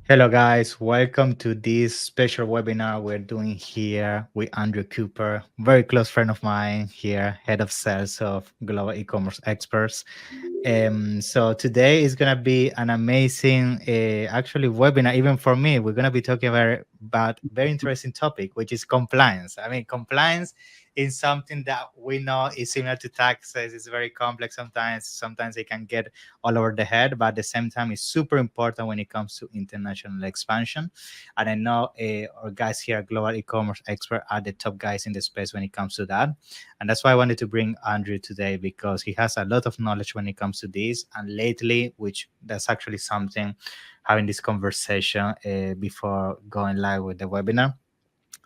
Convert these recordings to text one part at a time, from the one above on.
Hello, guys. Welcome to this special webinar we're doing here with Andrew Cooper, very close friend of mine here, head of sales of Global E-commerce Experts. So today is going to be an amazing, actually, webinar. Even for me, we're going to be talking about very interesting topic, which is compliance. I mean, compliance is something that we know is similar to taxes. It's very complex sometimes. Sometimes it can get all over the head, but at the same time, it's super important when it comes to international expansion. And I know our guys here at Global E-commerce Expert are the top guys in the space when it comes to that. And that's why I wanted to bring Andrew today, because he has a lot of knowledge when it comes to this. And lately, which that's actually something, having this conversation before going live with the webinar,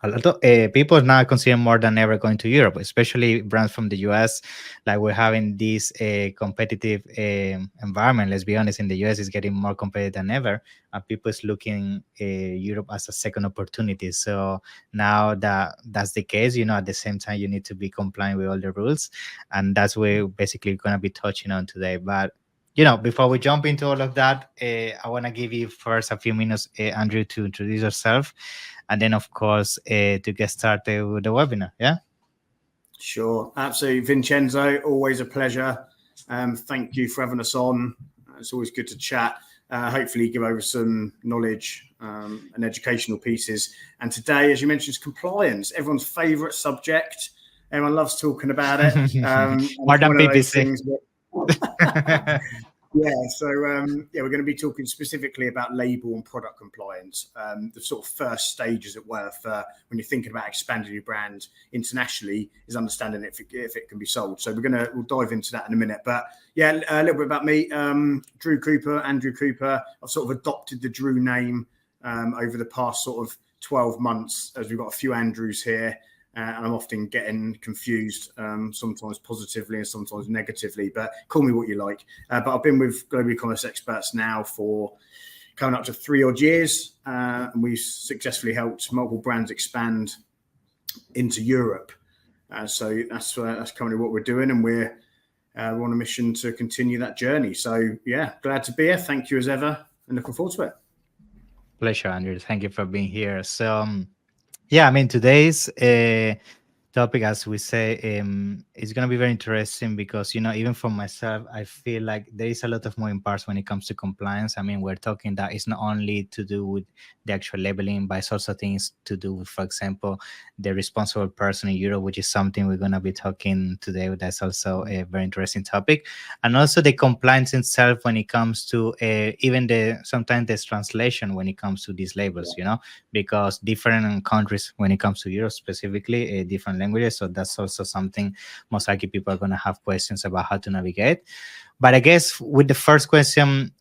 a lot of people now consider more than ever going to Europe, especially brands from the US. Like, we're having this competitive environment. Let's be honest, in the US, is getting more competitive than ever, and people is looking Europe as a second opportunity. So now that that's the case, at the same time, you need to be compliant with all the rules, and that's what we're basically going to be touching on today. But before we jump into all of that, I want to give you first a few minutes, Andrew, to introduce yourself, and then, of course, to get started with the webinar. Yeah. Sure, absolutely, Vincenzo. Always a pleasure. Thank you for having us on. It's always good to chat. Hopefully, give over some knowledge and educational pieces. And today, as you mentioned, is compliance. Everyone's favourite subject. Everyone loves talking about it. More than PPC. Yeah, so we're going to be talking specifically about label and product compliance, the sort of first stage, as it were, for when you're thinking about expanding your brand internationally, is understanding if it can be sold. So we'll dive into that in a minute. But yeah, a little bit about me, Andrew Cooper. I've sort of adopted the Drew name over the past sort of 12 months, as we've got a few Andrews here. And I'm often getting confused, sometimes positively and sometimes negatively, but call me what you like. But I've been with Global E-commerce Experts now for coming up to 3 odd years, and we've successfully helped multiple brands expand into Europe. So that's currently what we're doing, and we're on a mission to continue that journey. So yeah, glad to be here. Thank you as ever, and looking forward to it. Pleasure, Andrew. Thank you for being here. So yeah, I mean, today's topic, as we say, is going to be very interesting because, even for myself, I feel like there is a lot of moving parts when it comes to compliance. I mean, we're talking that it's not only to do with the actual labeling, but it's also things to do with, for example, the responsible person in Europe, which is something we're going to be talking today. That's also a very interesting topic. And also the compliance itself when it comes to even sometimes there's translation when it comes to these labels, because different countries, when it comes to Europe specifically, different languages. So that's also something most likely people are going to have questions about how to navigate. But I guess with the first question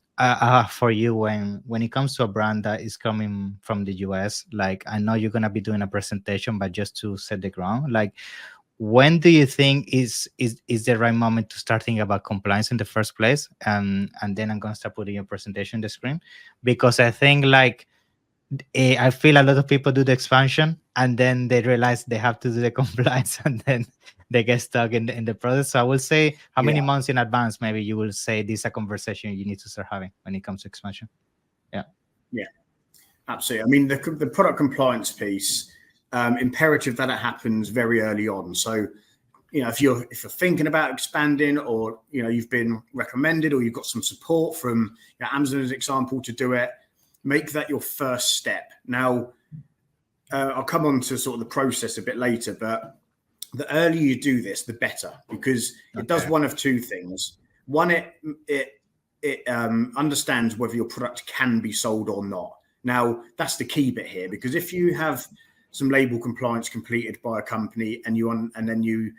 for you, when it comes to a brand that is coming from the US, like, I know you're going to be doing a presentation, but just to set the ground, like, when do you think is the right moment to start thinking about compliance in the first place? And then I'm going to start putting your presentation on the screen, because I think, like, I feel a lot of people do the expansion and then they realize they have to do the compliance, and then they get stuck in the process. So I will say, how many months in advance maybe you will say this is a conversation you need to start having when it comes to expansion? Yeah, absolutely. I mean, the product compliance piece, imperative that it happens very early on. So, if you're thinking about expanding, or you've been recommended, or you've got some support from Amazon as an example to do it, make that your first step. Now, I'll come on to sort of the process a bit later, but the earlier you do this, the better, because it does one of two things. One, it understands whether your product can be sold or not. Now, that's the key bit here, because if you have some label compliance completed by a company and then you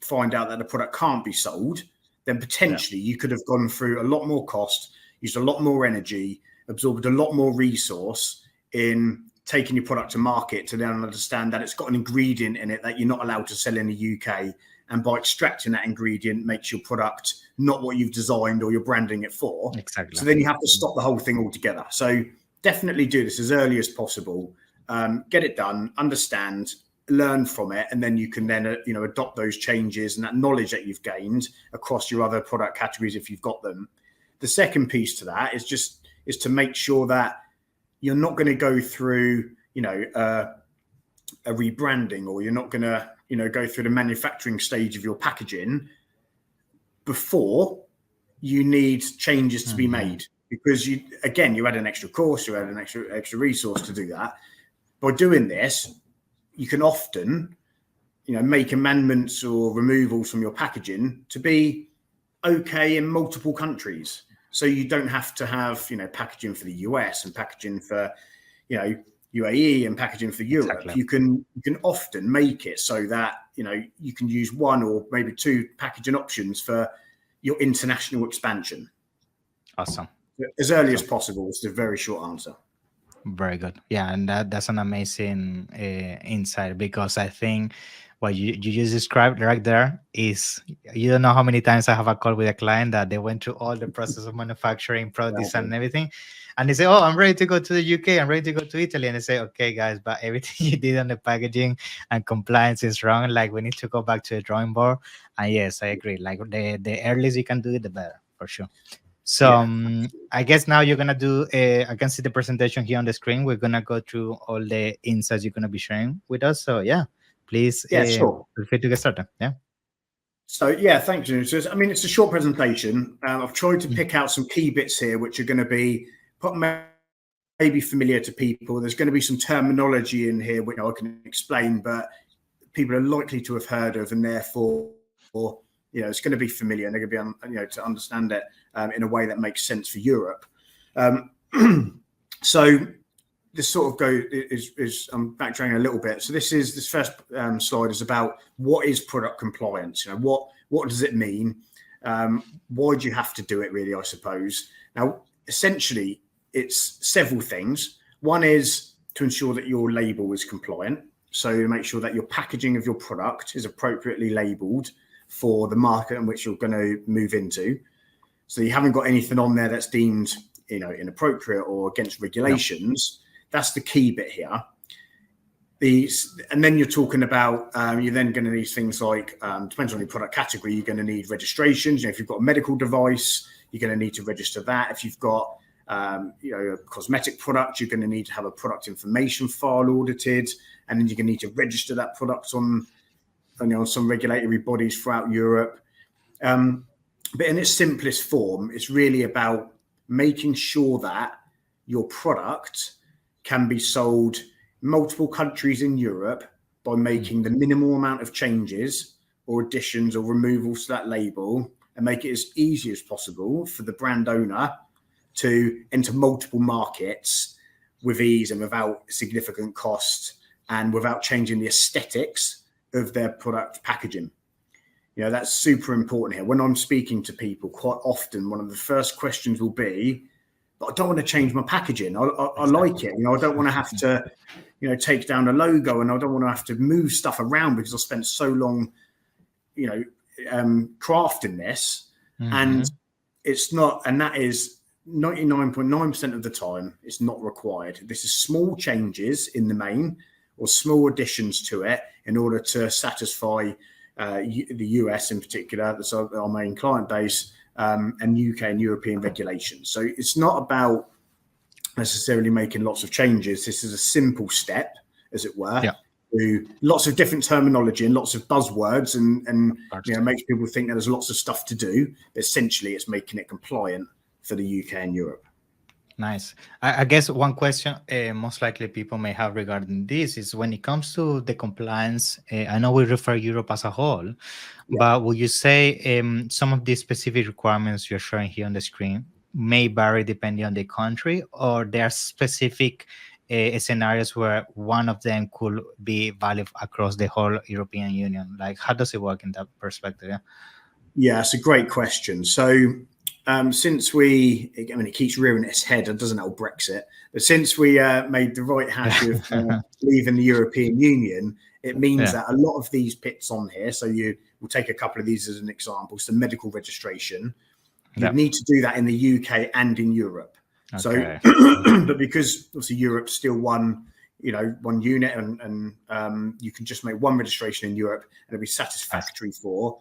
find out that the product can't be sold, then potentially you could have gone through a lot more cost, used a lot more energy, absorbed a lot more resource in taking your product to market to then understand that it's got an ingredient in it that you're not allowed to sell in the UK. And by extracting that ingredient makes your product not what you've designed or you're branding it for. Exactly. So then you have to stop the whole thing altogether. So definitely do this as early as possible. Get it done, understand, learn from it, and then you can then adopt those changes and that knowledge that you've gained across your other product categories if you've got them. The second piece to that is just is to make sure that you're not going to go through, a rebranding, or you're not going to, go through the manufacturing stage of your packaging before you need changes to be made. Because you had an extra course, you had an extra resource to do that. By doing this, you can often, make amendments or removals from your packaging to be okay in multiple countries. So you don't have to have, packaging for the US and packaging for, UAE and packaging for Europe. Exactly. You can often make it so that, you can use one or maybe two packaging options for your international expansion. Awesome. As early as possible is the very short answer. Very good. Yeah, and that's an amazing insight, because I think what you just described right there is, you don't know how many times I have a call with a client that they went through all the process of manufacturing, product design, and everything, and they say, "Oh, I'm ready to go to the UK. I'm ready to go to Italy." And I say, "Okay, guys, but everything you did on the packaging and compliance is wrong. Like, we need to go back to the drawing board." And yes, I agree. Like, the earliest you can do it, the better, for sure. So I guess now you're gonna do. I can see the presentation here on the screen. We're gonna go through all the insights you're gonna be sharing with us. So yeah, please Sure. feel free to get started. Yeah. So thank you. So, it's a short presentation. I've tried to pick out some key bits here, which are going to be maybe familiar to people. There's going to be some terminology in here which I can explain, but people are likely to have heard of, and therefore, it's going to be familiar, and they're going to be, to understand it in a way that makes sense for Europe. So this sort of is I'm backtracking a little bit. So this first slide is about what is product compliance. What does it mean? Why do you have to do it, really, I suppose? Now, essentially, it's several things. One is to ensure that your label is compliant. So make sure that your packaging of your product is appropriately labeled for the market in which you're going to move into. So you haven't got anything on there that's deemed, inappropriate or against regulations. No. That's the key bit here. And then you're talking about, you're then going to need things like, depends on your product category, you're going to need registrations. If you've got a medical device, you're going to need to register that. If you've got, a cosmetic product, you're going to need to have a product information file audited, and then you're going to need to register that product on some regulatory bodies throughout Europe. But in its simplest form, it's really about making sure that your product can be sold in multiple countries in Europe by making the minimal amount of changes or additions or removals to that label, and make it as easy as possible for the brand owner to enter multiple markets with ease and without significant cost, and without changing the aesthetics of their product packaging. That's super important here. When I'm speaking to people, quite often one of the first questions will be, "But I don't want to change my packaging. I like it. I don't want to have to, take down a logo, and I don't want to have to move stuff around because I spent so long, crafting this." And it's not, and that is 99.9% of the time, it's not required. This is small changes in the main, or small additions to it, in order to satisfy the US in particular, that's our main client base, and UK and European regulations. So it's not about necessarily making lots of changes. This is a simple step, as it were, through lots of different terminology and lots of buzzwords, and makes people think that there's lots of stuff to do. But essentially, it's making it compliant for the UK and Europe. Nice. I guess one question most likely people may have regarding this is, when it comes to the compliance, I know we refer Europe as a whole, but would you say some of these specific requirements you're showing here on the screen may vary depending on the country, or there are specific scenarios where one of them could be valid across the whole European Union? Like, how does it work in that perspective? Yeah, it's a great question. So since it keeps rearing its head, it doesn't help Brexit, but since we made the right hash of leaving the European Union, it means that a lot of these bits on here, so we'll take a couple of these as an example. So medical registration, you need to do that in the UK and in Europe. Okay. So, but because obviously Europe's still one unit, and you can just make one registration in Europe, and it'll be satisfactory for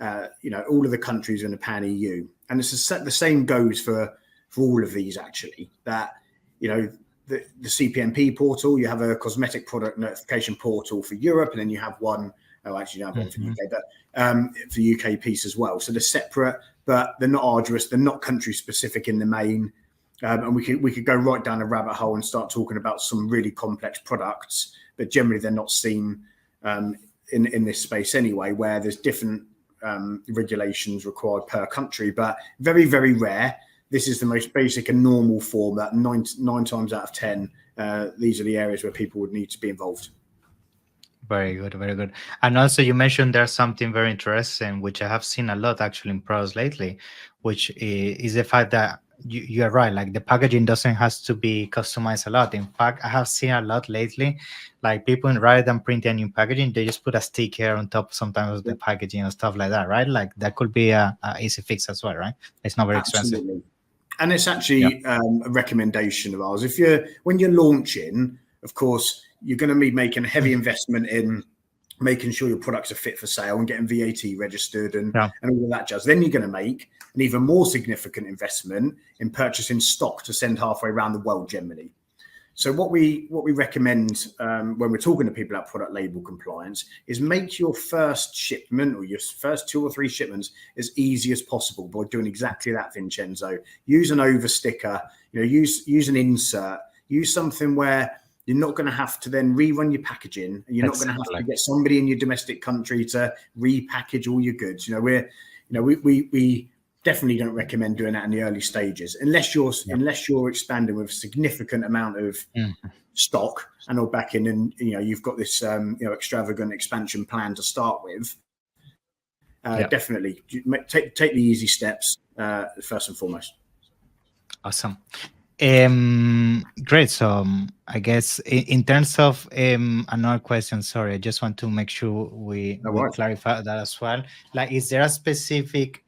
all of the countries in the pan-EU. And the same goes for for all of these actually. That, you know, the CPMP portal, you have a cosmetic product notification portal for Europe, and then you have one. Oh, actually, you have one for UK, but for UK piece as well. So they're separate, but they're not arduous. They're not country specific in the main. And we could go right down a rabbit hole and start talking about some really complex products, but generally they're not seen in this space anyway, where there's different regulations required per country, but very, very rare. This is the most basic and normal form that nine times out of 10, these are the areas where people would need to be involved. Very good, very good. And also you mentioned there's something very interesting, which I have seen a lot actually in pros lately, which is the fact that you're right, like the packaging doesn't has to be customized a lot. In fact, I have seen a lot lately, like people, rather than print a new packaging, they just put a sticker on top sometimes of the packaging and stuff like that, right? Like that could be a easy fix as well, right? It's not very expensive. And it's actually a recommendation of ours. When you're launching, of course, you're going to be making a heavy investment in making sure your products are fit for sale and getting VAT registered and all of that jazz. Then you're going to make an even more significant investment in purchasing stock to send halfway around the world generally. So what we recommend when we're talking to people about product label compliance is make your first shipment or your first 2 or 3 shipments as easy as possible by doing exactly that, Vincenzo. Use an over sticker, use an insert, use something where you're not going to have to then rerun your packaging, and you're not going to have to get somebody in your domestic country to repackage all your goods. We definitely don't recommend doing that in the early stages unless you're expanding with a significant amount of stock and all backing, and you've got this extravagant expansion plan to start with. Definitely take the easy steps first and foremost. Awesome. Great. So Mm-hmm. I guess in terms of another question, sorry, I just want to make sure we clarify that as well. Like, is there a specific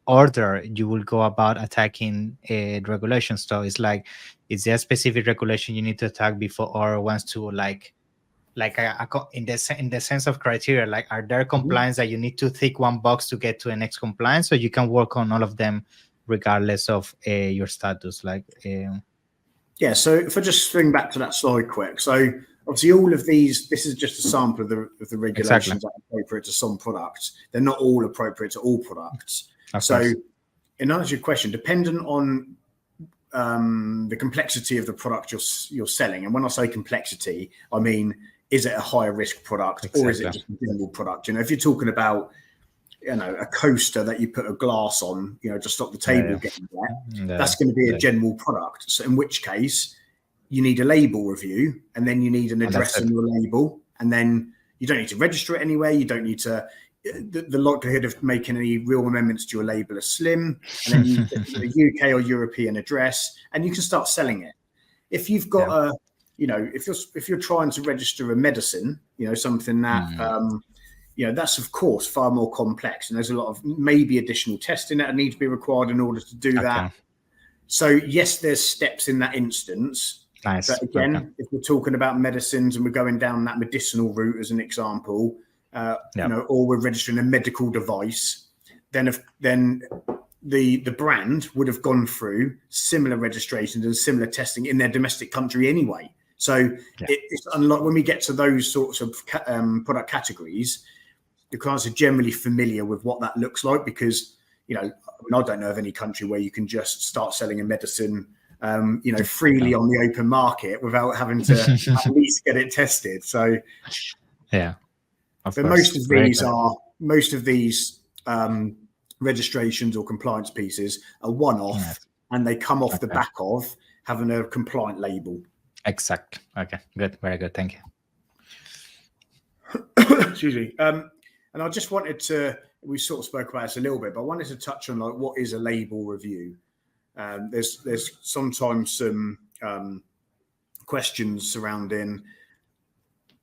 order you will go about attacking regulations? So it's like, is there a specific regulation you need to attack before or wants to in the sense of criteria, like are there compliance that you need to tick one box to get to the next compliance, or you can work on all of them regardless of your status? So if I just swing back to that slide quick. So obviously all of these, this is just a sample of the regulations that are appropriate to some products. They're not all appropriate to all products. So in answer to your question, dependent on the complexity of the product you're selling, and when I say complexity, I mean, is it a higher risk product or is it just a general product? If you're talking about a coaster that you put a glass on, to stop the table getting wet, that's going to be a general product. So in which case you need a label review, and then you need an address on your label, and then you don't need to register it anywhere. You don't need to, the likelihood of making any real amendments to your label is slim. And then you get a UK or European address, and you can start selling it. If you've got if you're trying to register a medicine, something that, that's of course far more complex, and there's a lot of maybe additional testing that need to be required in order to do that. So yes, there's steps in that instance. Nice. But again, if we're talking about medicines and we're going down that medicinal route as an example, or we're registering a medical device, then the brand would have gone through similar registrations and similar testing in their domestic country anyway. So it's unlike when we get to those sorts of product categories, the clients are generally familiar with what that looks like, because I don't know of any country where you can just start selling a medicine freely on the open market without having to at least get it tested. So but most of these registrations or compliance pieces are one-off, and they come off the back of having a compliant label. Exactly. Okay, good. Very good. Thank you. Excuse me. And I just wanted to, we sort of spoke about this a little bit, but I wanted to touch on what is a label review. There's sometimes some questions surrounding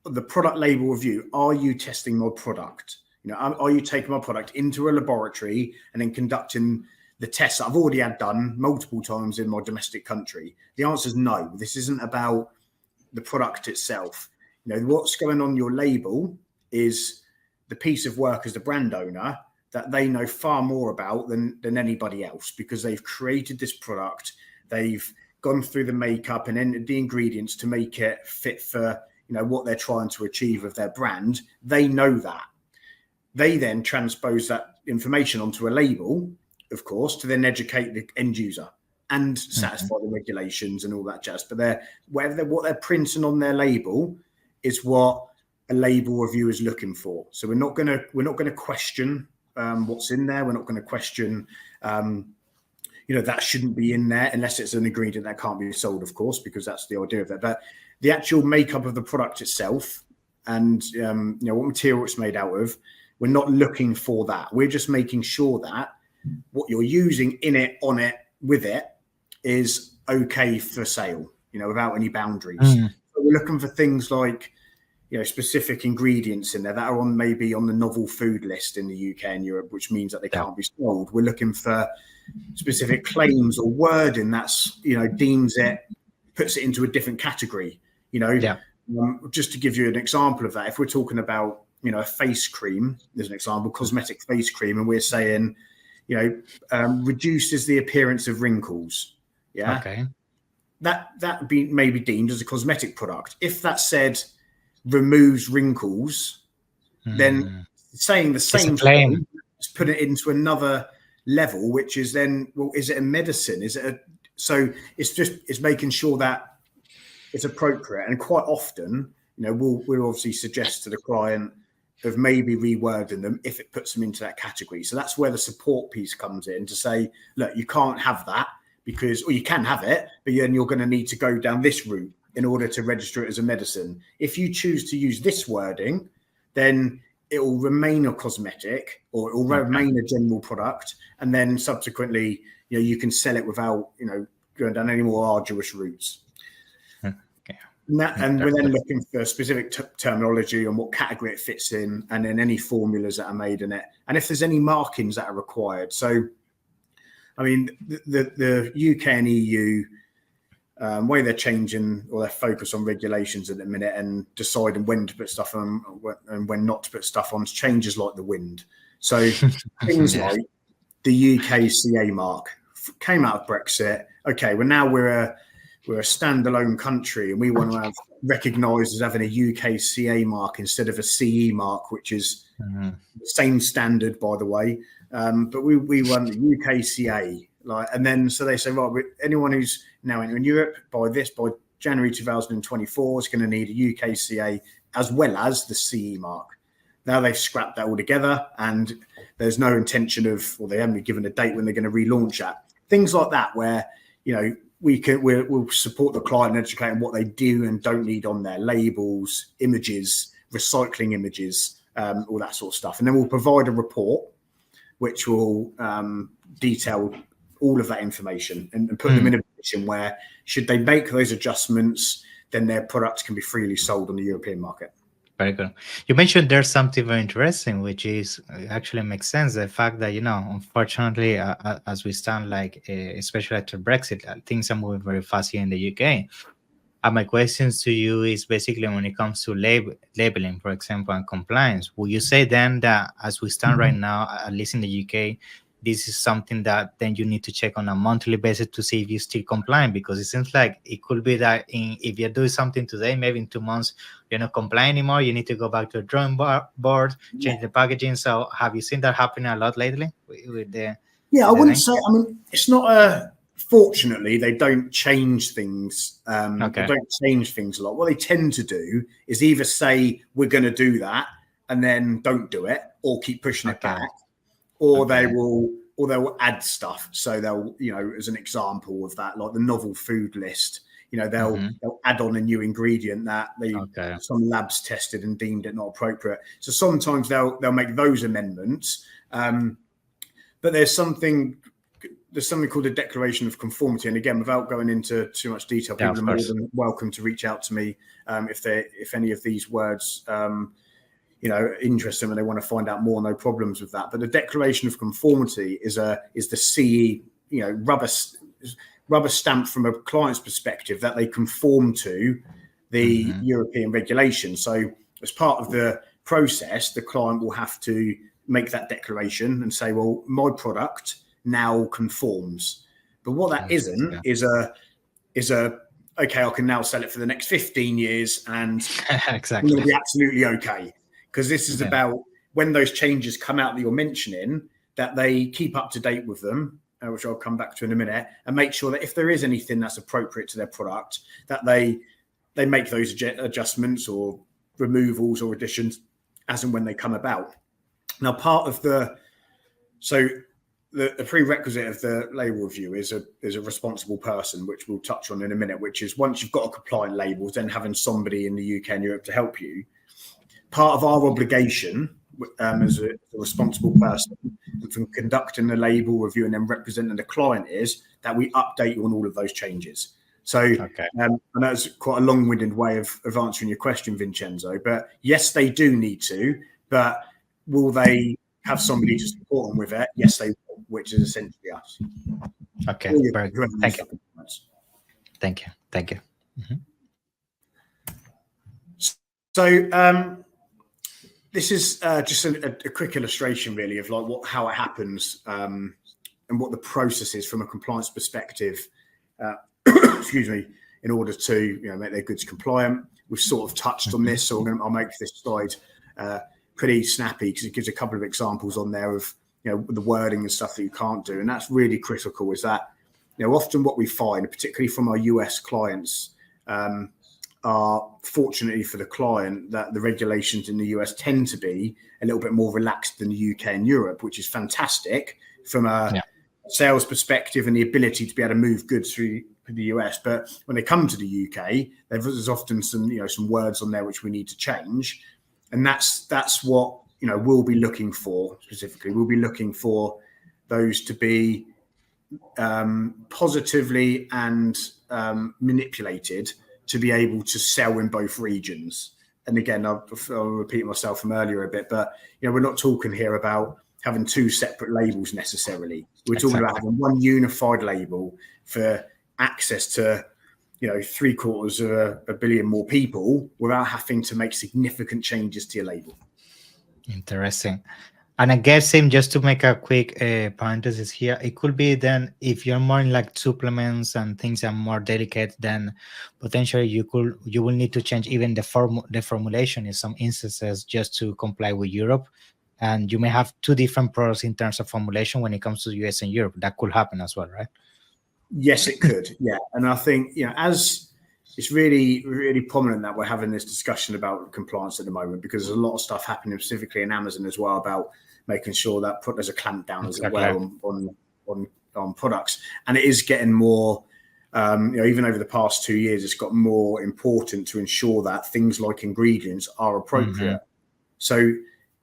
the product label review. Are you testing my product? Are you taking my product into a laboratory and then conducting the tests that I've already had done multiple times in my domestic country? The answer is no. This isn't about the product itself. What's going on your label is the piece of work as the brand owner that they know far more about than anybody else, because they've created this product, they've gone through the makeup and entered the ingredients to make it fit for, you know, what they're trying to achieve with their brand. They know that. They then transpose that information onto a label, of course, to then educate the end user and satisfy the regulations and all that jazz. But what they're printing on their label is what a label review is looking for. So we're not going to question what's in there. We're not going to question, that shouldn't be in there unless it's an ingredient that can't be sold, of course, because that's the idea of it. But the actual makeup of the product itself and, what material it's made out of, we're not looking for that. We're just making sure that what you're using in it, on it, with it is okay for sale, without any boundaries. So we're looking for things like, specific ingredients in there that are maybe on the novel food list in the UK and Europe, which means that they can't be sold. We're looking for specific claims or wording that's, deems it, puts it into a different category, just to give you an example of that. If we're talking about, a face cream, there's an example, cosmetic face cream, and we're saying, reduces the appearance of wrinkles. Yeah. Okay. That be maybe deemed as a cosmetic product. If that said removes wrinkles, then saying the same thing, just put it into another level, which is then, well, is it a medicine? So it's making sure that it's appropriate. And quite often, we'll obviously suggest to the client of maybe rewording them if it puts them into that category. So that's where the support piece comes in, to say, look, you can't have that or you can have it, but then you're going to need to go down this route in order to register it as a medicine. If you choose to use this wording, then it will remain a cosmetic, or it will remain a general product. And then subsequently, you can sell it without, going down any more arduous routes. And we're then looking for specific terminology on what category it fits in, and then any formulas that are made in it, and if there's any markings that are required. So, I mean, the UK and EU, way they're changing, or their focus on regulations at the minute and deciding when to put stuff on and when not to put stuff on, changes like the wind. So things like the UK CA mark came out of Brexit. Okay, well, we're a standalone country, and we want to have recognised as having a UK CA mark instead of a CE mark, which is the same standard, by the way. But we want the UK CA, and then so they say, right, anyone who's now in Europe by January 2024 is going to need a UK CA as well as the CE mark. Now they've scrapped that all together, and there's no intention or they haven't given a date when they're going to relaunch that. Things like that, where we'll support the client and educate on what they do and don't need on their labels, images, recycling images, all that sort of stuff. And then we'll provide a report which will detail all of that information and put them in a position where, should they make those adjustments, then their products can be freely sold on the European market. Very good. You mentioned there's something very interesting, which is actually makes sense. The fact that, unfortunately, as we stand, especially after Brexit, things are moving very fast here in the UK. And my questions to you is basically when it comes to labeling, for example, and compliance, will you say then that as we stand right now, at least in the UK, this is something that then you need to check on a monthly basis to see if you're still compliant? Because it seems like it could be that if you're doing something today, maybe in 2 months, you're not compliant anymore. You need to go back to the drawing board, change the packaging. So have you seen that happening a lot lately? I wouldn't say, it's not fortunately, they don't change things. They don't change things a lot. What they tend to do is either say, we're going to do that, and then don't do it, or keep pushing it back. Or they will add stuff. So they'll, as an example of that, like the novel food list, they'll add on a new ingredient that some labs tested and deemed it not appropriate. So sometimes they'll make those amendments. But there's something called a declaration of conformity. And again, without going into too much detail, people are more than welcome to reach out to me if any of these words interested and they want to find out more. No problems with that. But the declaration of conformity is the CE, rubber stamp from a client's perspective that they conform to the European regulation. So as part of the process, the client will have to make that declaration and say, well, my product now conforms. But what that isn't is a okay, I can now sell it for the next 15 years and exactly. I'm going to be absolutely okay. Because this is about when those changes come out that you're mentioning, that they keep up to date with them, which I'll come back to in a minute, and make sure that if there is anything that's appropriate to their product, that they make those adjustments or removals or additions as and when they come about. Now, part of the prerequisite of the label review is a responsible person, which we'll touch on in a minute, which is once you've got a compliant label, then having somebody in the UK and Europe to help you. Part of our obligation as a responsible person from conducting the label review and then representing the client is that we update you on all of those changes. So and that's quite a long-winded way of answering your question, Vincenzo. But yes, they do need to, but will they have somebody to support them with it? Yes, they will, which is essentially us. Okay, very good. Thank you. Thank you. Thank you. So this is just a quick illustration, really, of like how it happens and what the process is from a compliance perspective. Excuse me, in order to make their goods compliant. We've sort of touched on this, so I'll make this slide pretty snappy because it gives a couple of examples on there of the wording and stuff that you can't do, and that's really critical. Is that often what we find, particularly from our US clients, are fortunately for the client that the regulations in the US tend to be a little bit more relaxed than the UK and Europe, which is fantastic from a sales perspective and the ability to be able to move goods through the US. But when they come to the UK, there's often some words on there which we need to change, and that's what we'll be looking for specifically. We'll be looking for those to be positively and manipulated to be able to sell in both regions. And again, I'll repeat myself from earlier a bit, but we're not talking here about having two separate labels necessarily. We're talking about having one unified label for access to 750 million more people without having to make significant changes to your label. Interesting. And I guess just to make a quick parenthesis here, it could be then if you're more in like supplements and things are more delicate, then potentially you will need to change even the formulation in some instances just to comply with Europe. And you may have two different products in terms of formulation when it comes to the US and Europe. That could happen as well, right? Yes, it could. Yeah. And I think, as it's really, really prominent that we're having this discussion about compliance at the moment, because there's a lot of stuff happening specifically in Amazon as well about making sure that there's a clamp down as well on products. And it is getting more, even over the past 2 years, it's got more important to ensure that things like ingredients are appropriate. So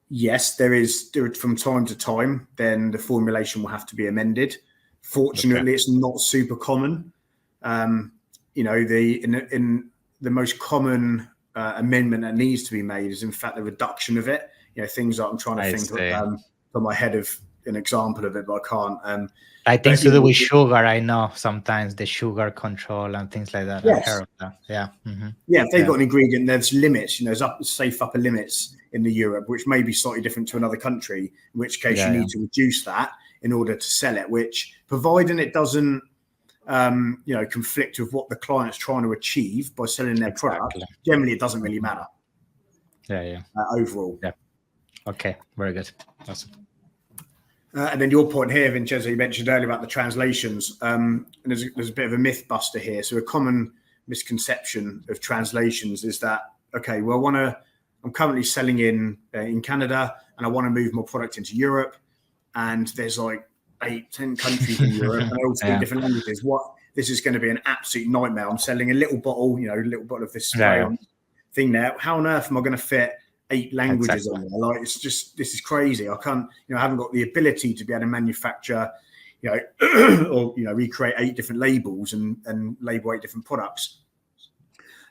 yes, there from time to time, then the formulation will have to be amended. Fortunately, it's not super common. The most common amendment that needs to be made is in fact the reduction of it. Things that I'm trying to think of from my head of an example of it, but I can't. Like things to do with sugar, I know sometimes the sugar control and things like that. Yes. I've heard of that. Yeah. Yeah, if they've got an ingredient, there's limits. There's safe upper limits in the Europe, which may be slightly different to another country. In which case, you need to reduce that in order to sell it. Which, providing it doesn't, conflict with what the client's trying to achieve by selling their product, generally it doesn't really matter. Overall. Yeah. Okay. Very good. Awesome. And then your point here, Vincenzo, you mentioned earlier about the translations. And there's a bit of a myth buster here. So a common misconception of translations is that, okay, well, I'm currently selling in Canada and I want to move my product into Europe. And there's like 8-10 countries in Europe and they all speak different languages. This is going to be an absolute nightmare. I'm selling a little bottle, of this thing there. How on earth am I going to fit 8 languages on there? Like, it's just, this is crazy. I can't, I haven't got the ability to be able to manufacture, or, recreate 8 different labels and label 8 different products.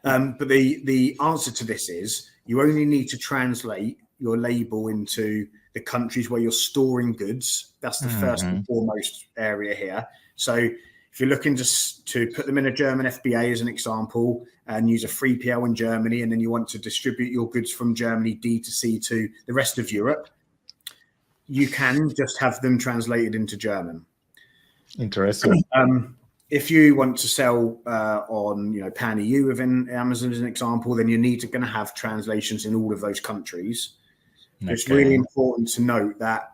But the answer to this is you only need to translate your label into the countries where you're storing goods. That's the first and foremost area here. So if you're looking to put them in a German FBA as an example and use a 3PL in Germany, and then you want to distribute your goods from Germany D2C to the rest of Europe, you can just have them translated into German. Interesting. If you want to sell on, pan EU within Amazon as an example, then you need to going to have translations in all of those countries. But it's really important to note that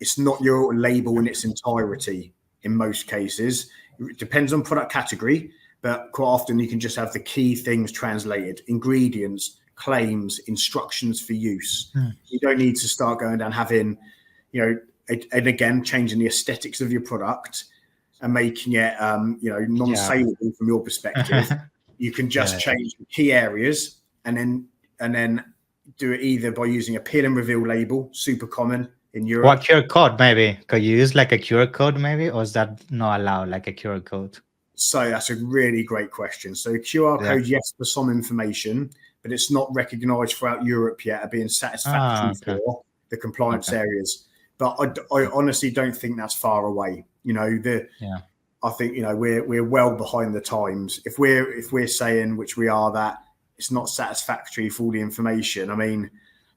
it's not your label in its entirety in most cases. It depends on product category, but quite often you can just have the key things translated: ingredients, claims, instructions for use. You don't need to start going down having, and again, changing the aesthetics of your product and making it, non-saleable from your perspective. You can just change the key areas and then do it either by using a peel and reveal label, super common in Europe. What QR code, maybe? Could you use like a QR code, maybe? Or is that not allowed, like a QR code? So that's a really great question. So QR code, yes, for some information, but it's not recognized throughout Europe yet as being satisfactory for the compliance areas. But I honestly don't think that's far away. I think we're well behind the times. If we're saying, which we are, that it's not satisfactory for all the information. I mean,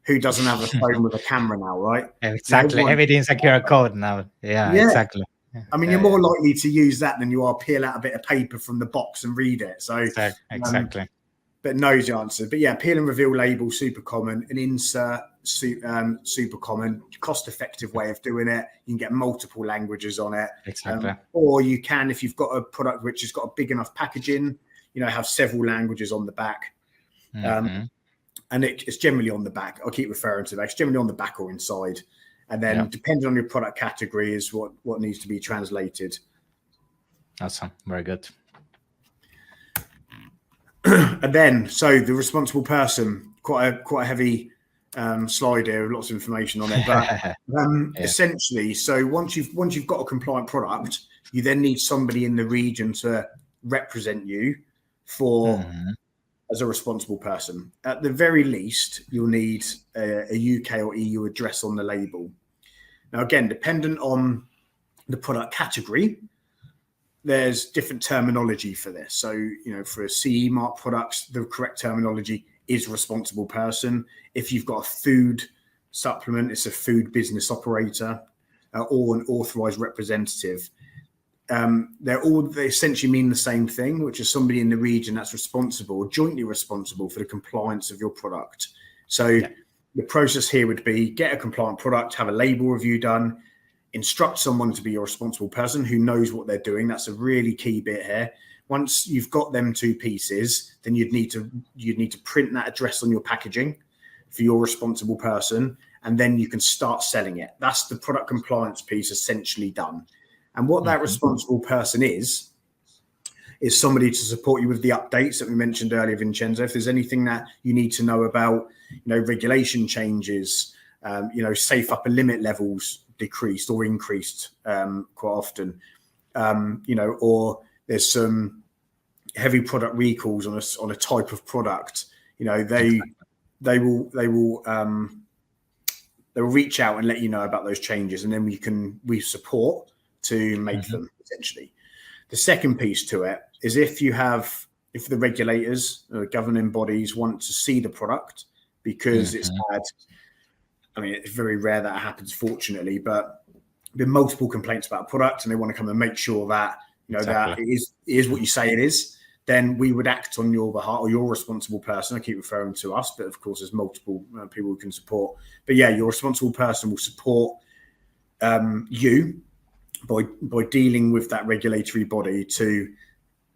who doesn't have a phone with a camera now, right? Exactly. Everything's a QR code now. Yeah, exactly. I mean, you're more likely to use that than you are peel out a bit of paper from the box and read it. So exactly. But knows the answer. But yeah, peel and reveal label, super common. An insert, super common. Cost-effective way of doing it. You can get multiple languages on it. Exactly. Or you can, if you've got a product which has got a big enough packaging, have several languages on the back. And it's generally on the back. I'll keep referring to that. It's generally on the back or inside. And then depending on your product category is what needs to be translated. Awesome. Very good. And then, so the responsible person, quite a heavy slide here with lots of information on it. But essentially, so once you've got a compliant product, you then need somebody in the region to represent you for as a responsible person. At the very least, you'll need a UK or EU address on the label. Now, again, dependent on the product category, there's different terminology for this. So, for a CE mark products, the correct terminology is responsible person. If you've got a food supplement, it's a food business operator or an authorized representative. They essentially mean the same thing, which is somebody in the region that's responsible, jointly responsible for the compliance of your product. So the process here would be get a compliant product, have a label review done, instruct someone to be your responsible person who knows what they're doing. That's a really key bit here. Once you've got them two pieces, then you'd need to print that address on your packaging for your responsible person, and then you can start selling it. That's the product compliance piece essentially done. And what that responsible person is somebody to support you with the updates that we mentioned earlier, Vincenzo. If there's anything that you need to know about, regulation changes, safe upper limit levels decreased or increased quite often, or there's some heavy product recalls on a type of product. They will reach out and let you know about those changes, and then we support to make them essentially. The second piece to it is if the regulators or governing bodies want to see the product because it's very rare that it happens, fortunately, but there are multiple complaints about a product and they want to come and make sure that that it is what you say it is, then we would act on your behalf, or your responsible person. I keep referring to us, but of course there's multiple people who can support. But yeah, your responsible person will support you by dealing with that regulatory body to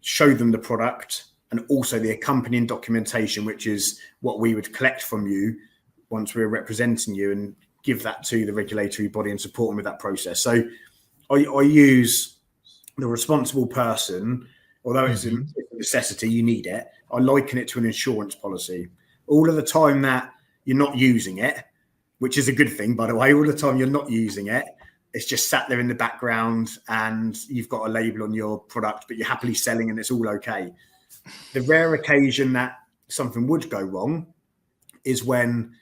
show them the product and also the accompanying documentation, which is what we would collect from you once we're representing you, and give that to the regulatory body and support them with that process. So I use the responsible person, although it's a necessity, you need it. I liken it to an insurance policy. All of the time that you're not using it, which is a good thing, by the way, all the time you're not using it, it's just sat there in the background and you've got a label on your product, but you're happily selling and it's all okay. The rare occasion that something would go wrong is when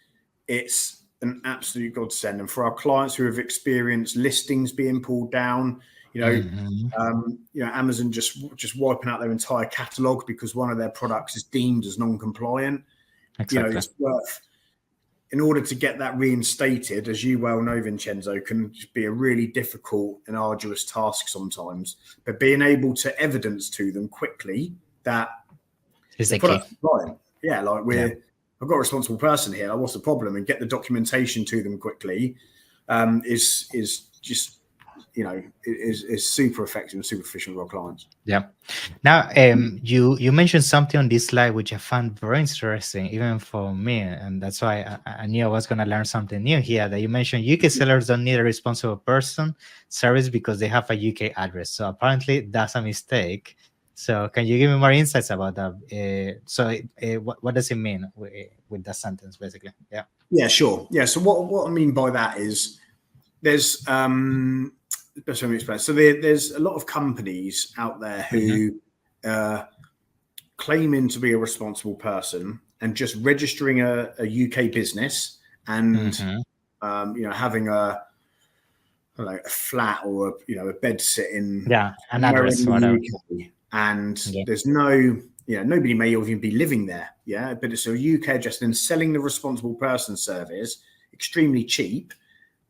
it's an absolute godsend. And for our clients who have experienced listings being pulled down, Amazon just wiping out their entire catalog because one of their products is deemed as non-compliant. Exactly. in order to get that reinstated, as you well know, Vincenzo, can be a really difficult and arduous task sometimes. But being able to evidence to them quickly that Is the the key. product's compliant, yeah, like Yeah. I've got a responsible person here. Like, what's the problem? And get the documentation to them quickly is just is super effective and super efficient with our clients. Yeah. Now, you mentioned something on this slide which I found very interesting, even for me, and that's why I knew I was going to learn something new here. That you mentioned UK sellers don't need a responsible person service because they have a UK address. So apparently that's a mistake. So can you give me more insights about that? What does it mean with that sentence, basically? Yeah. Yeah, sure. Yeah. So what I mean by that is there's best way to explain. So there's a lot of companies out there who claiming to be a responsible person and just registering a UK business and having a flat or a bed sitting An somewhere in address, the whatever. UK, and Yeah. there's no nobody may even be living there, but it's a UK address, and selling the responsible person service extremely cheap,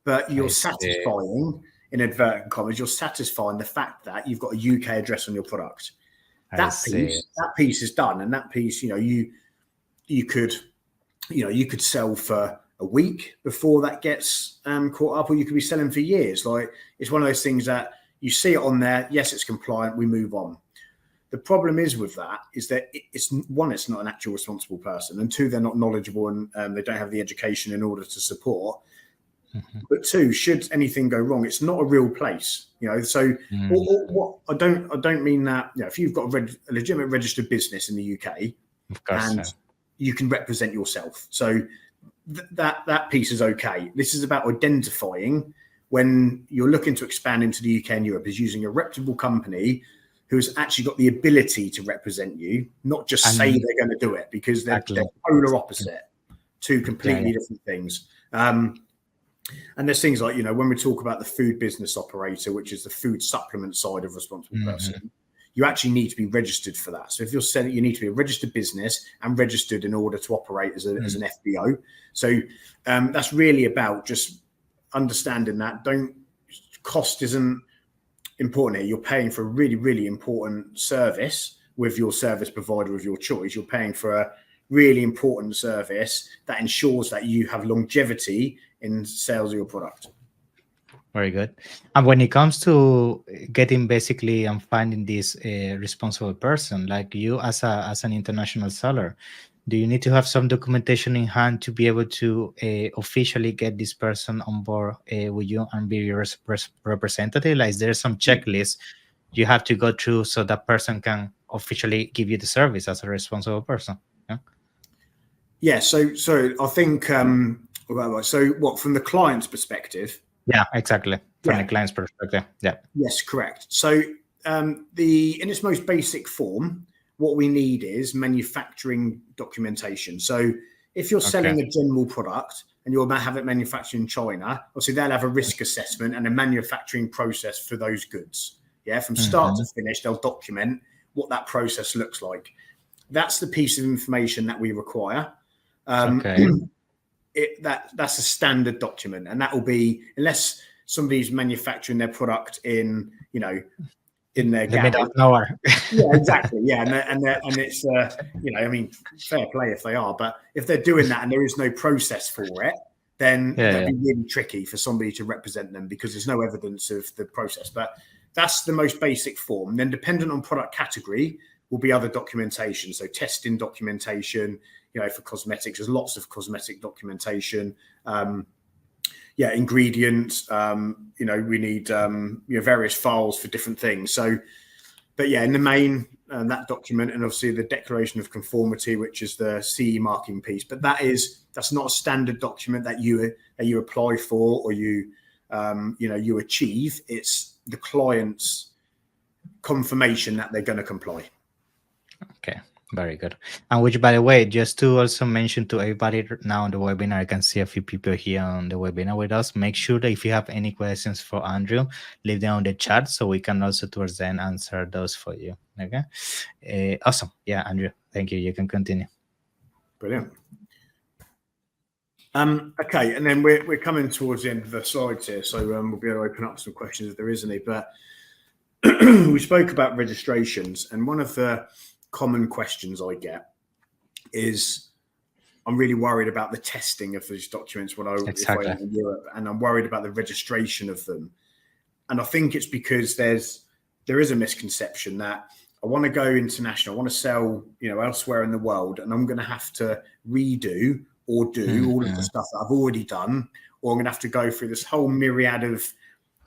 but you're satisfying, in inverted commas, you're satisfying the fact that you've got a UK address on your product. That piece is done, and that piece, you could sell for a week before that gets caught up, or you could be selling for years. Like, it's one of those things that you see it on there. Yes, it's compliant. We move on. The problem is with that is that it's not an actual responsible person, and two, they're not knowledgeable, and they don't have the education in order to support. But two, should anything go wrong, it's not a real place, So what I don't mean that if you've got a legitimate registered business in the UK, Of course, and you can represent yourself, so that piece is okay. This is about identifying when you're looking to expand into the UK and Europe, is using a reputable company who has actually got the ability to represent you, not just say they're going to do it, because they're polar opposite, two completely different things. And there's things like, when we talk about the food business operator, which is the food supplement side of responsible person, you actually need to be registered for that. So if you're selling, you need to be a registered business and registered in order to operate as an FBO. So that's really about just understanding that cost isn't important here. You're paying for a really, really important service with your service provider of your choice. You're paying for a really important service that ensures that you have longevity in sales of your product. Very good. And when it comes to getting basically and finding this responsible person, like you as an international seller, do you need to have some documentation in hand to be able to officially get this person on board with you and be your representative? Like, is there some checklist you have to go through so that person can officially give you the service as a responsible person? Yeah. So I think so what, from the client's perspective? Yeah, exactly. From the client's perspective. Yeah. Yes, correct. So in its most basic form, what we need is manufacturing documentation. So if you're selling a general product and you'll have it manufactured in China, obviously they'll have a risk assessment and a manufacturing process for those goods. Yeah, from start to finish, they'll document what that process looks like. That's the piece of information that we require. That's a standard document, and that will be, unless somebody's manufacturing their product in their middle of nowhere. Yeah, exactly. Yeah, and it's I mean, fair play if they are, but if they're doing that and there is no process for it, then that'd be really tricky for somebody to represent them, because there's no evidence of the process. But that's the most basic form. Then, dependent on product category, will be other documentation. So testing documentation, for cosmetics, there's lots of cosmetic documentation. Ingredients, we need various files for different things. So, but in the main, that document, and obviously the declaration of conformity, which is the CE marking piece. But that's not a standard document that you apply for, or you achieve. It's the client's confirmation that they're going to comply. Okay, very good. And which, by the way, just to also mention to everybody now on the webinar, I can see a few people here on the webinar with us. Make sure that if you have any questions for Andrew, leave them on the chat so we can also towards then answer those for you. Okay, awesome. Yeah, Andrew, thank you. You can continue. Brilliant. Okay, and then we're coming towards the end of the slides here, so we'll be able to open up some questions if there is any. But we spoke about registrations, and one of the common questions I get is, I'm really worried about the testing of these documents if I Exactly. enter Europe, and I'm worried about the registration of them. And I think it's because there is a misconception that I want to go international, I want to sell, elsewhere in the world, and I'm going to have to redo or do all of the stuff that I've already done, or I'm going to have to go through this whole myriad of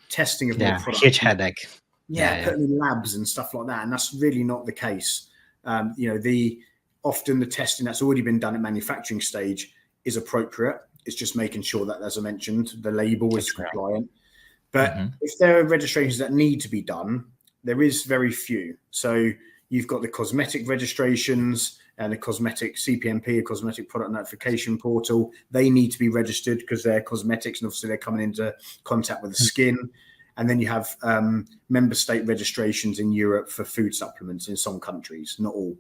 testing of my product. Huge headache. Putting in labs and stuff like that, and that's really not the case. Often the testing that's already been done at manufacturing stage is appropriate. It's just making sure that, as I mentioned, the label is compliant. But if there are registrations that need to be done, there is very few. So you've got the cosmetic registrations and the cosmetic CPMP, a cosmetic product notification portal. They need to be registered because they're cosmetics, and obviously they're coming into contact with the skin. And then you have member state registrations in Europe for food supplements in some countries, not all.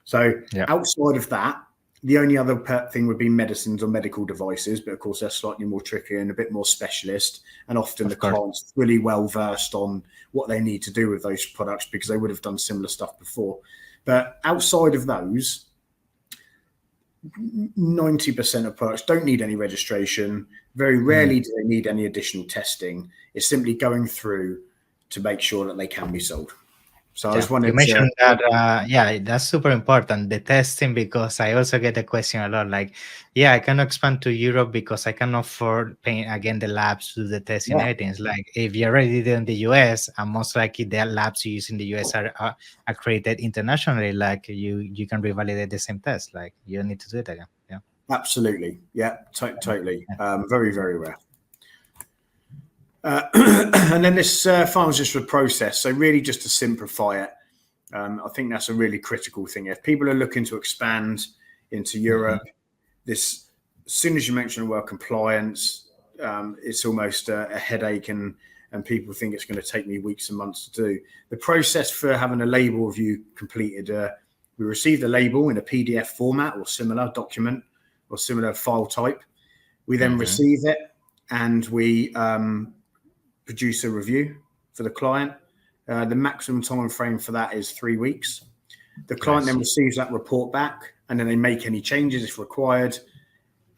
So outside of that, the only other thing would be medicines or medical devices, but of course they're slightly more tricky and a bit more specialist. And often the client's really well versed on what they need to do with those products because they would have done similar stuff before. But outside of those, 90% of products don't need any registration. Very rarely do they need any additional testing. It's simply going through to make sure that they can be sold. So I just wanted you mentioned that, that's super important, the testing, because I also get a question a lot like, I cannot expand to Europe because I cannot afford paying again the labs to do the testing and everything. It's like, if you already did in the US, and most likely the labs you use in the US are accredited internationally, like you can revalidate the same test. Like, you don't need to do it again. Absolutely. Totally. Very, very rare. And then this final is just a process. So really just to simplify it, I think that's a really critical thing. If people are looking to expand into Europe, as soon as you mention the word compliance, it's almost a headache, and people think it's going to take me weeks and months to do. The process for having a label review completed, we received a label in a PDF format or similar document or similar file type. We then receive it and we produce a review for the client. The maximum time frame for that is 3 weeks. The client then receives that report back, and then they make any changes if required.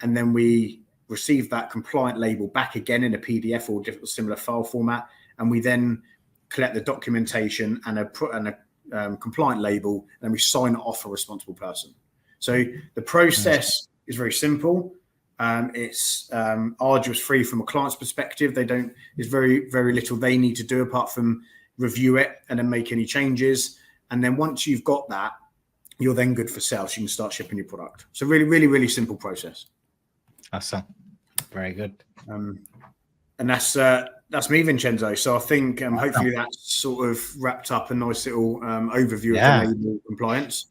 And then we receive that compliant label back again in a PDF or different similar file format. And we then collect the documentation and a compliant label, and we sign it off a responsible person. So the process is very simple. It's arduous free from a client's perspective. There's very, very little they need to do apart from review it and then make any changes. And then once you've got that, you're then good for sales. You can start shipping your product. So really, really, really simple process. Awesome. Very good. And that's me, Vincenzo. So I think hopefully that's sort of wrapped up a nice little overview of the label compliance.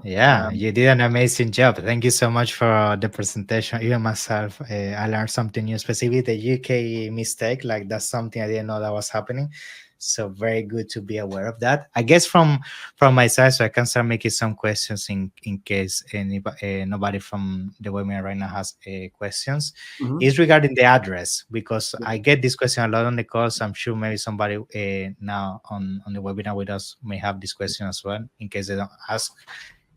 You did an amazing job. Thank you so much for the presentation. Even myself, I learned something new, specifically the UK mistake. Like, that's something I didn't know that was happening. So very good to be aware of that. I guess from my side, so I can start making some questions in case nobody from the webinar right now has questions. Is regarding the address, because I get this question a lot on the calls. I'm sure maybe somebody now on the webinar with us may have this question as well, in case they don't ask.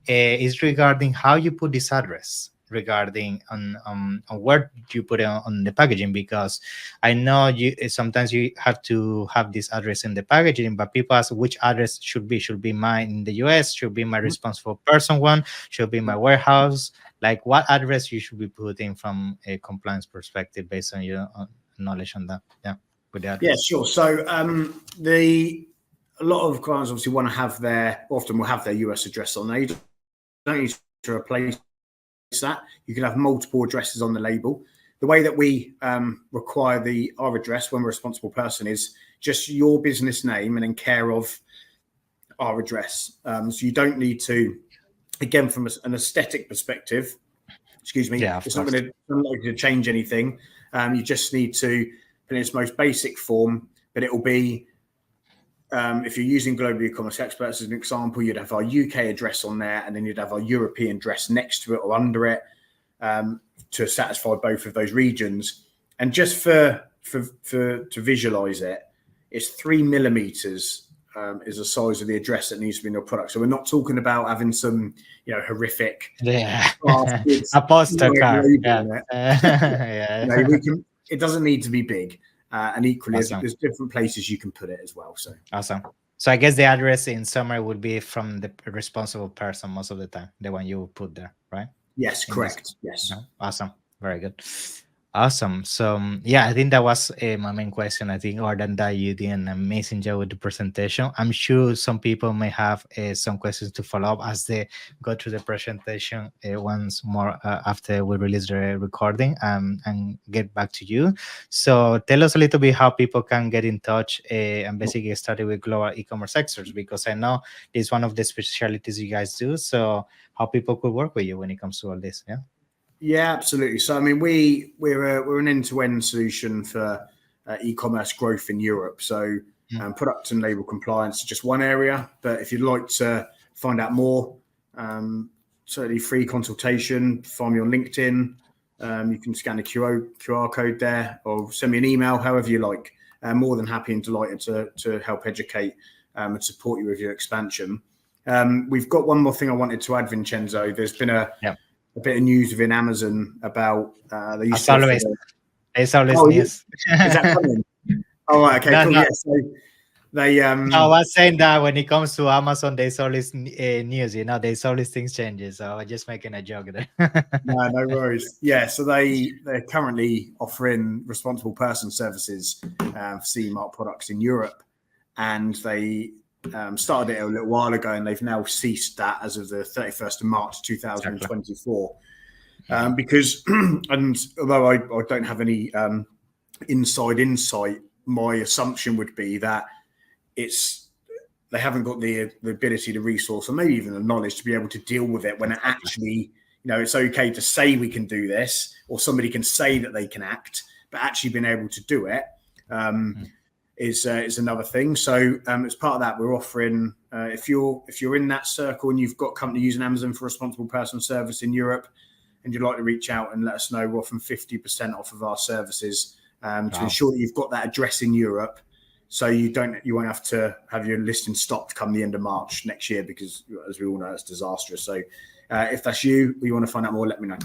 Is regarding how you put this address, regarding on where you put it on the packaging, because I know sometimes you have to have this address in the packaging, but people ask which address should be mine in the US, should be my responsible person one, should be my warehouse. Like, what address you should be putting from a compliance perspective based on your knowledge on that? With the address. Sure. So a lot of clients obviously want to have often will have their US address on there. You don't need to replace that. You can have multiple addresses on the label. The way that we require our address when we're a responsible person is just your business name and then care of our address. So you don't need to, again, from an aesthetic perspective, it's not going to change anything. You just need to put in its most basic form, but it will be, if you're using Global E-commerce Experts as an example, you'd have our UK address on there, and then you'd have our European address next to it or under it. to satisfy both of those regions. And just for to visualize it, it's 3 millimeters is the size of the address that needs to be in your product. So we're not talking about having some, horrific Yeah. bastard A postal card. label Yeah. on it. Yeah. We can. It doesn't need to be big, and equally, Awesome. there's different places you can put it as well. So Awesome. So I guess the address in summary would be from the responsible person most of the time, the one you put there, right? yes, In this, correct. Yes. no? Awesome. Very good. Awesome. So yeah, I think that was my main question. I think other than that, you did an amazing job with the presentation. I'm sure some people may have some questions to follow up as they go through the presentation once more after we release the recording and get back to you. So tell us a little bit how people can get in touch and basically get started with global e-commerce experts, because I know it's one of the specialties you guys do. So how people could work with you when it comes to all this? Yeah. Yeah, absolutely. So, I mean, we're an end-to-end solution for e-commerce growth in Europe. So, product and label compliance is just one area. But if you'd like to find out more, certainly free consultation. Find me on LinkedIn. You can scan the QR code there, or send me an email, however you like. I'm more than happy and delighted to help educate and support you with your expansion. We've got one more thing I wanted to add, Vincenzo. There's been a bit of news within Amazon about they used to always. There's always news. Is that coming? Oh, right, okay, cool. No. Yeah, so they I was saying that when it comes to Amazon, there's always news, there's always things changing. So I'm just making a joke there. No worries. Yeah, so they're currently offering responsible person services for CE mark products in Europe, and they started it a little while ago, and they've now ceased that as of the 31st of March 2024. Exactly. Because, and although I don't have any inside insight, my assumption would be that they haven't got the ability, the resource, or maybe even the knowledge to be able to deal with it when it actually, it's okay to say we can do this, or somebody can say that they can act, but actually being able to do it is another thing. So as part of that, we're offering, if you're in that circle and you've got a company using Amazon for responsible person service in Europe, and you'd like to reach out and let us know, we're offering 50% off of our services to ensure that you've got that address in Europe, so you won't have to have your listing stopped come the end of March next year, because as we all know, it's disastrous. So if that's you, or you want to find out more, let me know.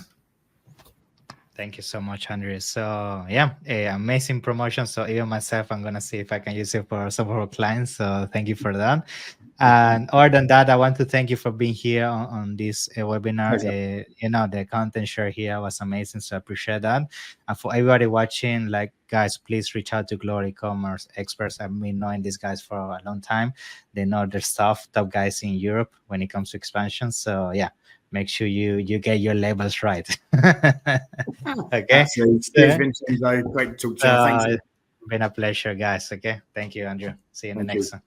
Thank you so much, Andrew. So yeah, amazing promotion. So even myself, I'm gonna see if I can use it for some of our clients. So thank you for that. And other than that, I want to thank you for being here on this webinar. The content shared here was amazing, so I appreciate that. And for everybody watching, guys, please reach out to Global E-commerce experts. I've been knowing these guys for a long time. They know their stuff, top guys in Europe when it comes to expansion. So yeah, make sure you get your labels right. Okay. Cheers, Vincenzo. Great to talk to you. Thank you. It's been a pleasure, guys. Okay. Thank you, Andrew. See you in the next one.